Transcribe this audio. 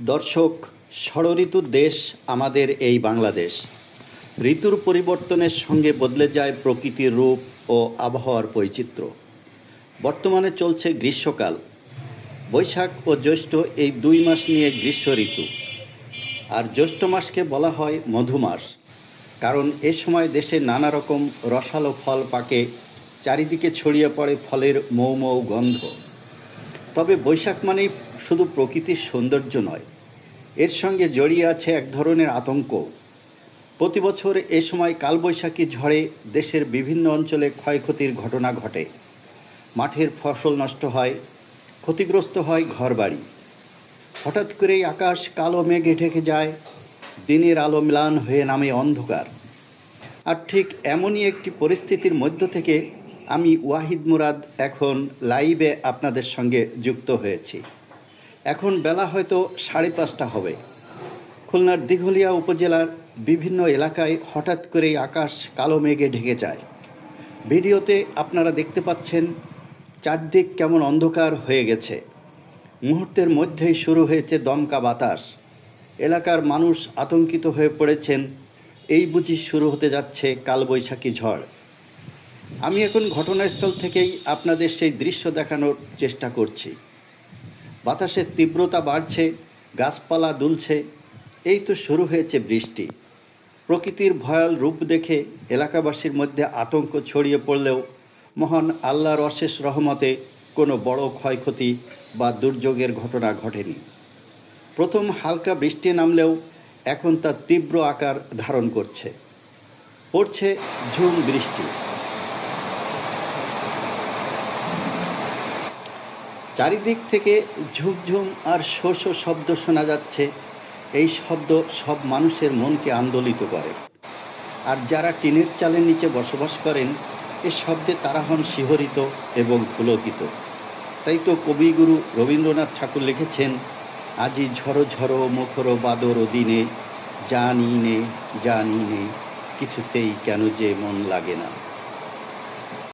দর্শক, ষড়ঋতুর দেশ আমাদের এই বাংলাদেশ। ঋতুর পরিবর্তনের সঙ্গে বদলে যায় প্রকৃতির রূপ ও আবহাওয়ার বৈচিত্র্য। বর্তমানে চলছে গ্রীষ্মকাল। বৈশাখ ও জ্যৈষ্ঠ এই 2 মাস নিয়ে গ্রীষ্ম ঋতু। আর জ্যৈষ্ঠ মাসকে বলা হয় মধুমাস, কারণ এ সময় দেশে নানা রকম রসালো ফল পাকে, চারিদিকে ছড়িয়ে পড়ে ফলের মৌ মৌ গন্ধ। তবে বৈশাখ মানেই শুধু প্রকৃতির সৌন্দর্য নয়, এর সঙ্গে জড়িয়ে আছে এক ধরনের আতঙ্ক। প্রতি বছর এ সময় কালবৈশাখী ঝড়ে দেশের বিভিন্ন অঞ্চলে ক্ষয়ক্ষতির ঘটনা ঘটে। মাঠের ফসল নষ্ট হয়, ক্ষতিগ্রস্ত হয় ঘরবাড়ি। হঠাৎ করেই আকাশ কালো মেঘে ঢেকে যায়, দিনের আলো ম্লান হয়ে নামে অন্ধকার। আর ঠিক এমনই একটি পরিস্থিতির মধ্য থেকে আমি ওয়াহিদ মুরাদ এখন লাইভে আপনাদের সঙ্গে যুক্ত হয়েছি। এখন বেলা হয়তো 5:30 হবে। খুলনার দিঘলিয়া উপজেলার বিভিন্ন এলাকায় হঠাৎ করেই আকাশ কালো মেঘে ঢেকে যায়। ভিডিওতে আপনারা দেখতে পাচ্ছেন চারদিক কেমন অন্ধকার হয়ে গেছে। মুহূর্তের মধ্যেই শুরু হয়েছে দমকা বাতাস। এলাকার মানুষ আতঙ্কিত হয়ে পড়েছেন, এই বুঝি শুরু হতে যাচ্ছে কালবৈশাখী ঝড়। আমি এখন ঘটনাস্থল থেকেই আপনাদের সেই দৃশ্য দেখানোর চেষ্টা করছি। বাতাসের তীব্রতা বাড়ছে, গাছপালা দুলছে, এই তো শুরু হয়েছে বৃষ্টি। প্রকৃতির ভয়াল রূপ দেখে এলাকাবাসীর মধ্যে আতঙ্ক ছড়িয়ে পড়লেও মহান আল্লাহর অশেষ রহমতে কোনো বড় ক্ষয়ক্ষতি বা দুর্যোগের ঘটনা ঘটেনি। প্রথম হালকা বৃষ্টি নামলেও এখন তা তীব্র আকার ধারণ করছে। পড়ছে ঝুম বৃষ্টি। চারিদিক থেকে ঝুমঝুম আর শো শো শব্দ শোনা যাচ্ছে। এই শব্দ সব মানুষের মনকে আন্দোলিত করে। আর যারা টিনের চালের নিচে বসবাস করেন, এ শব্দে তারা হন শিহরিত এবং পুলকিত। তাই তো কবিগুরু রবীন্দ্রনাথ ঠাকুর লিখেছেন, আজি ঝড়ো ঝড়ো মুখর বাদর দিনে, জানি নে কিছুতেই কেন যে মন লাগে না।